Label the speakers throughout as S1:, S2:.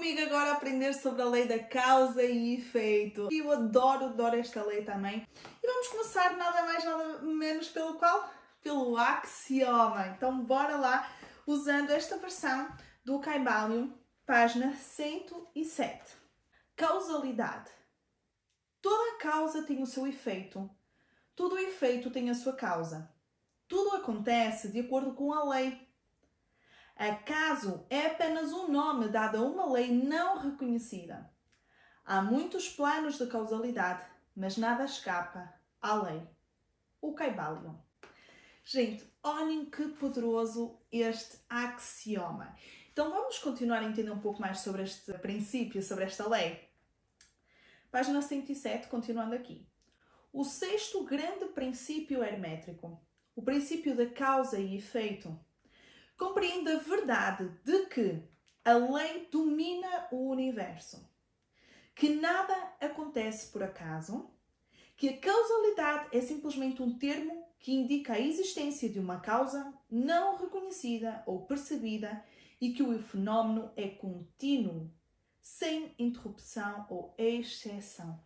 S1: comigo agora a aprender sobre a lei da causa e efeito. Eu adoro esta lei também. E vamos começar nada mais, nada menos pelo qual? Pelo axioma. Então bora lá, usando esta versão do Kybalion, página 107. Causalidade. Toda causa tem o seu efeito. Todo efeito tem a sua causa. Tudo acontece de acordo com a lei. Acaso é apenas um nome dado a uma lei não reconhecida. Há muitos planos de causalidade, mas nada escapa à lei. O Kybalion. Gente, olhem que poderoso este axioma. Então vamos continuar a entender um pouco mais sobre este princípio, sobre esta lei. Página 107, continuando aqui. O sexto grande princípio hermétrico, o princípio da causa e efeito, compreende a verdade de que a lei domina o universo, que nada acontece por acaso, que a causalidade é simplesmente um termo que indica a existência de uma causa não reconhecida ou percebida e que o fenómeno é contínuo, sem interrupção ou exceção.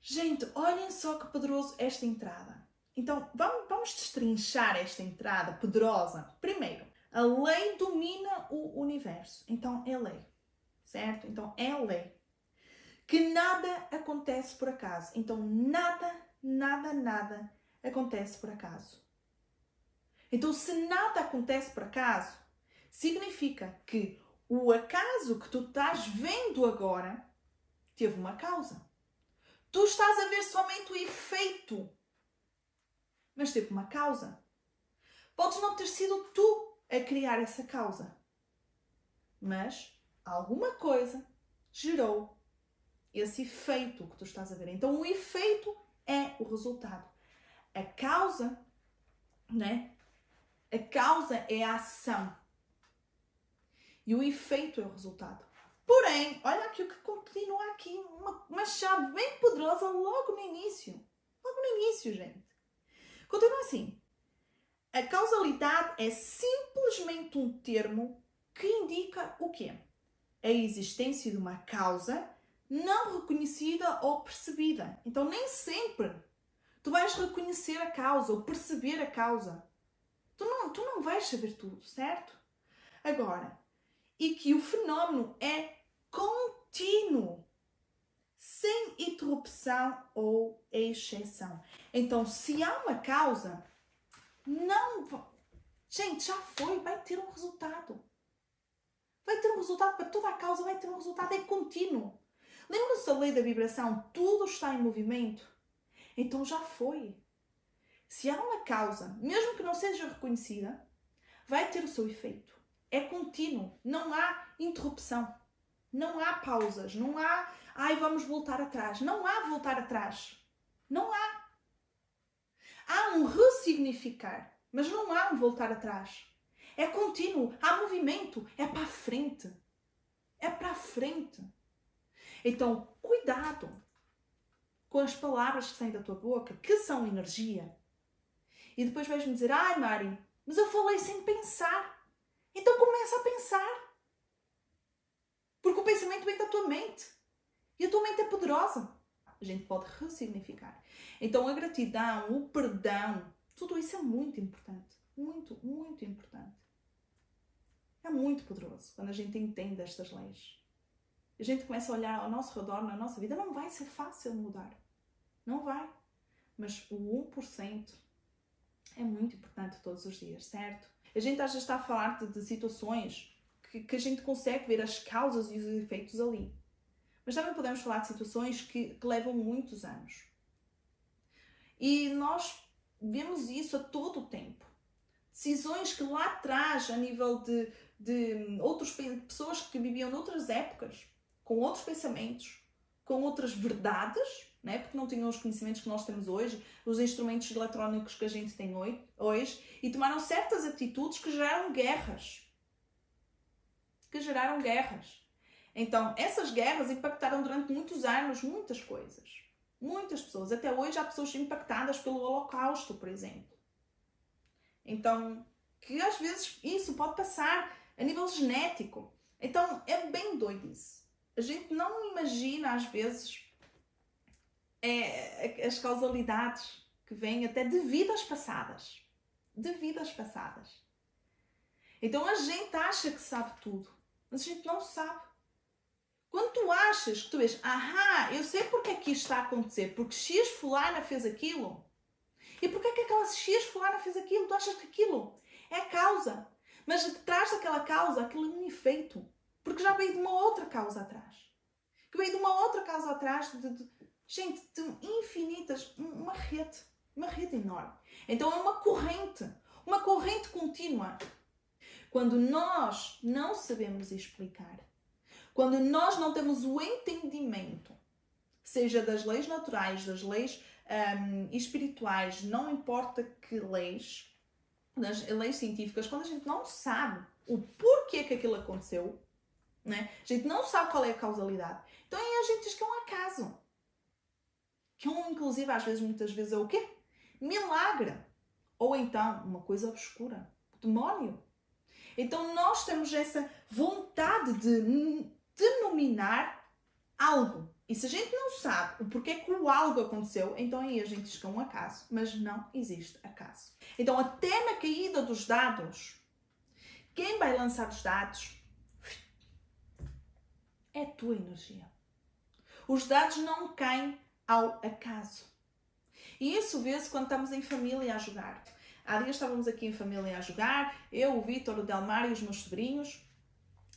S1: Gente, olhem só que poderoso esta entrada. Então, vamos destrinchar esta entrada poderosa. Primeiro, a lei domina o universo. Então, é lei. Certo? Então, é lei. Que nada acontece por acaso. Então, nada acontece por acaso. Então, se nada acontece por acaso, significa que o acaso que tu estás vendo agora teve uma causa. Tu estás a ver somente o efeito, mas teve uma causa. Podes não ter sido tu a criar essa causa, mas alguma coisa gerou esse efeito que tu estás a ver. Então o efeito é o resultado. A causa, né? A causa é a ação. E o efeito é o resultado. Porém, olha aqui o que continua aqui, uma chave bem poderosa logo no início. Logo no início, gente. Continua assim. A causalidade é simplesmente um termo que indica o quê? A existência de uma causa não reconhecida ou percebida. Então, nem sempre tu vais reconhecer a causa ou perceber a causa. Tu não vais saber tudo, certo? Agora, e que o fenómeno é contínuo, sem interrupção ou exceção. Então, se há uma causa, gente, já foi, vai ter um resultado. Vai ter um resultado para toda a causa, vai ter um resultado, é contínuo. Lembram-se da lei da vibração? Tudo está em movimento. Então já foi. Se há uma causa, mesmo que não seja reconhecida, vai ter o seu efeito. É contínuo, não há interrupção. Não há pausas, não há, vamos voltar atrás. Não há voltar atrás. Não há. Há um ressignificar, mas não há um voltar atrás. É contínuo, há movimento, é para a frente. É para a frente. Então, cuidado com as palavras que saem da tua boca, que são energia. E depois vais-me dizer, Mari, mas eu falei sem pensar. Então começa a pensar. Porque o pensamento vem da tua mente. E a tua mente é poderosa. A gente pode ressignificar. Então a gratidão, o perdão, tudo isso é muito importante. Muito, muito importante. É muito poderoso quando a gente entende estas leis. A gente começa a olhar ao nosso redor, na nossa vida. Não vai ser fácil mudar. Não vai. Mas o 1% é muito importante todos os dias, certo? A gente às vezes está a falar de situações que a gente consegue ver as causas e os efeitos ali. Mas também podemos falar de situações que levam muitos anos. E nós vemos isso a todo o tempo. Decisões que lá atrás, a nível de outras pessoas que viviam noutras épocas, com outros pensamentos, com outras verdades, né? Porque não tinham os conhecimentos que nós temos hoje, os instrumentos eletrónicos que a gente tem hoje, e tomaram certas atitudes que geraram guerras. Então, essas guerras impactaram durante muitos anos muitas coisas. Muitas pessoas. Até hoje há pessoas impactadas pelo Holocausto, por exemplo. Então, que às vezes isso pode passar a nível genético. Então é bem doido isso. A gente não imagina às vezes as causalidades que vêm até de vidas passadas. De vidas passadas. Então a gente acha que sabe tudo, mas a gente não sabe. Quando tu achas que tu vês, eu sei porque é que isto está a acontecer, porque X fulana fez aquilo. E porque é que aquela X fulana fez aquilo? Tu achas que aquilo é a causa. Mas detrás daquela causa, aquilo é um efeito. Porque já veio de uma outra causa atrás. Que veio de uma outra causa atrás gente, de infinitas, uma rede enorme. Então é uma corrente contínua. Quando nós não sabemos explicar, quando nós não temos o entendimento, seja das leis naturais, das leis espirituais, não importa que leis, das leis científicas, quando a gente não sabe o porquê que aquilo aconteceu, né? A gente não sabe qual é a causalidade, então aí a gente diz que é um acaso. Que inclusive, às vezes, muitas vezes é o quê? Milagre. Ou então, uma coisa obscura. O demónio. Então nós temos essa vontade de denominar algo. E se a gente não sabe o porquê que o algo aconteceu, então aí a gente diz que é um acaso. Mas não existe acaso. Então até na caída dos dados, quem vai lançar os dados é a tua energia. Os dados não caem ao acaso. E isso vê-se quando estamos em família a jogar. Há dias estávamos aqui em família a jogar, eu, o Vítor, o Delmar e os meus sobrinhos,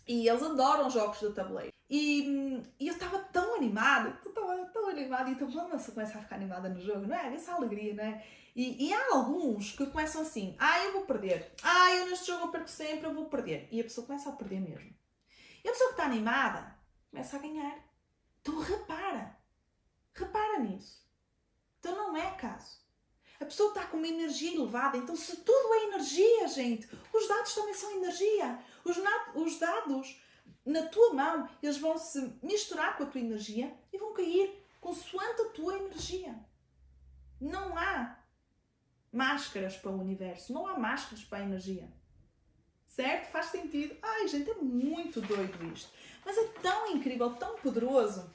S1: e eles adoram jogos de tabuleiro. E eu estava tão animada, e então quando você começa a ficar animada no jogo, não é? Essa alegria, não é? E há alguns que começam assim, eu vou perder, eu neste jogo eu perco sempre, eu vou perder. E a pessoa começa a perder mesmo. E a pessoa que está animada começa a ganhar. Então repara nisso. Então não é acaso. A pessoa está com uma energia elevada, então se tudo é energia, gente, os dados também são energia. Os dados na tua mão, eles vão se misturar com a tua energia e vão cair consoante a tua energia. Não há máscaras para o universo, não há máscaras para a energia. Certo? Faz sentido? Gente, é muito doido isto. Mas é tão incrível, tão poderoso.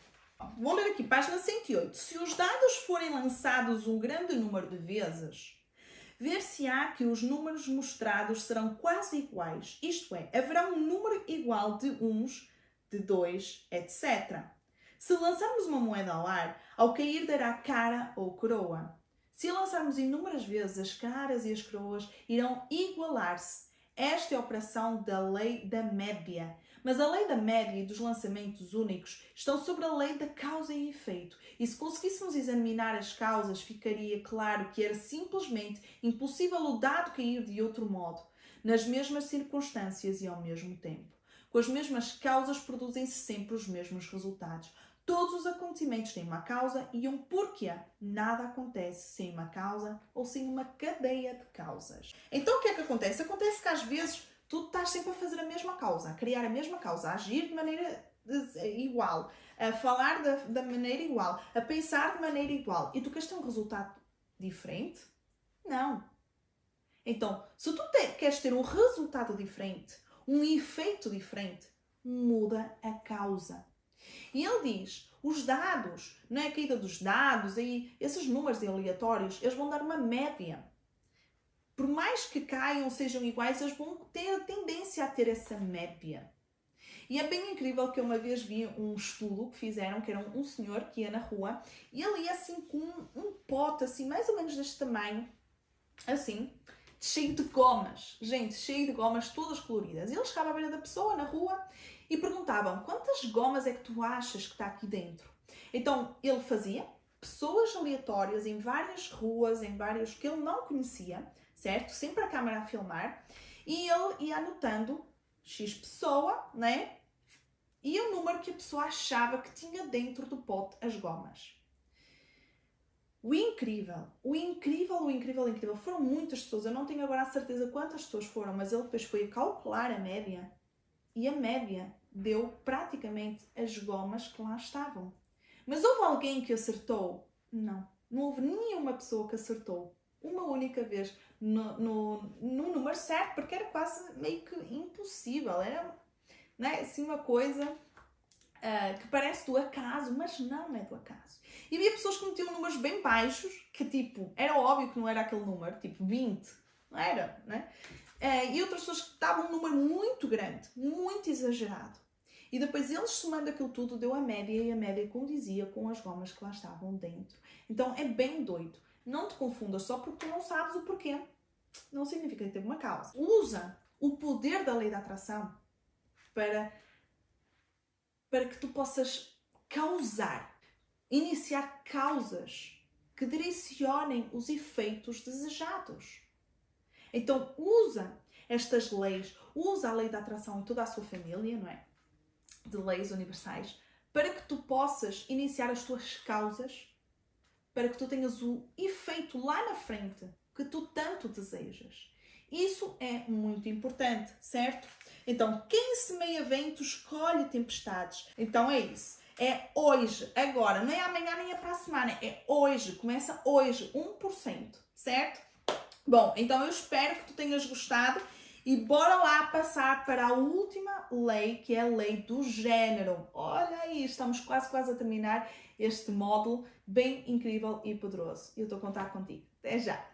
S1: Vou ler aqui, página 108. Se os dados forem lançados um grande número de vezes, ver-se-á que os números mostrados serão quase iguais. Isto é, haverá um número igual de uns, de dois, etc. Se lançarmos uma moeda ao ar, ao cair dará cara ou coroa. Se a lançarmos inúmeras vezes, as caras e as coroas irão igualar-se. Esta é a operação da lei da média. Mas a lei da média e dos lançamentos únicos estão sobre a lei da causa e efeito. E se conseguíssemos examinar as causas, ficaria claro que era simplesmente impossível o dado cair de outro modo, nas mesmas circunstâncias e ao mesmo tempo. Com as mesmas causas produzem-se sempre os mesmos resultados. Todos os acontecimentos têm uma causa e um porquê. Nada acontece sem uma causa ou sem uma cadeia de causas. Então o que é que acontece? Acontece que às vezes tu estás sempre a fazer a mesma causa, a criar a mesma causa, a agir de maneira igual, a falar da maneira igual, a pensar de maneira igual. E tu queres ter um resultado diferente? Não. Então, se tu queres ter um resultado diferente, um efeito diferente, muda a causa. E ele diz, os dados, não é a caída dos dados, e esses números aleatórios, eles vão dar uma média. Por mais que caiam, sejam iguais, eles vão ter a tendência a ter essa média. E é bem incrível que eu uma vez vi um estudo que fizeram, que era um senhor que ia na rua, e ele ia assim com um pote, assim, mais ou menos deste tamanho, assim, cheio de gomas. Gente, cheio de gomas todas coloridas. E ele chegava à beira da pessoa na rua e perguntavam, quantas gomas é que tu achas que está aqui dentro? Então, ele fazia pessoas aleatórias em várias ruas, em vários que ele não conhecia, certo? Sempre a câmera a filmar. E ele ia anotando X pessoa, né? E o número que a pessoa achava que tinha dentro do pote as gomas. O incrível, foram muitas pessoas. Eu não tenho agora a certeza quantas pessoas foram, mas ele depois foi a calcular a média. E a média deu praticamente as gomas que lá estavam. Mas houve alguém que acertou? Não. Não houve nenhuma pessoa que acertou. Uma única vez no número certo, porque era quase meio que impossível. né? Assim uma coisa que parece do acaso, mas não é do acaso. E havia pessoas que metiam números bem baixos, que tipo, era óbvio que não era aquele número, tipo 20, não era, né? E outras pessoas que davam um número muito grande, muito exagerado. E depois eles somando aquilo tudo deu a média e a média condizia com as gomas que lá estavam dentro. Então é bem doido. Não te confundas só porque tu não sabes o porquê. Não significa que teve uma causa. Usa o poder da lei da atração para que tu possas iniciar causas que direcionem os efeitos desejados. Então usa estas leis, usa a lei da atração em toda a sua família, não é? De leis universais, para que tu possas iniciar as tuas causas, para que tu tenhas o efeito lá na frente que tu tanto desejas. Isso é muito importante, certo? Então, quem semeia ventos colhe tempestades. Então é isso. É hoje, agora. Não é amanhã nem é para a semana. É hoje. Começa hoje. 1%, certo? Bom, então eu espero que tu tenhas gostado. E bora lá passar para a última lei, que é a lei do género. Olha aí, estamos quase a terminar este módulo bem incrível e poderoso. Eu estou a contar contigo. Até já!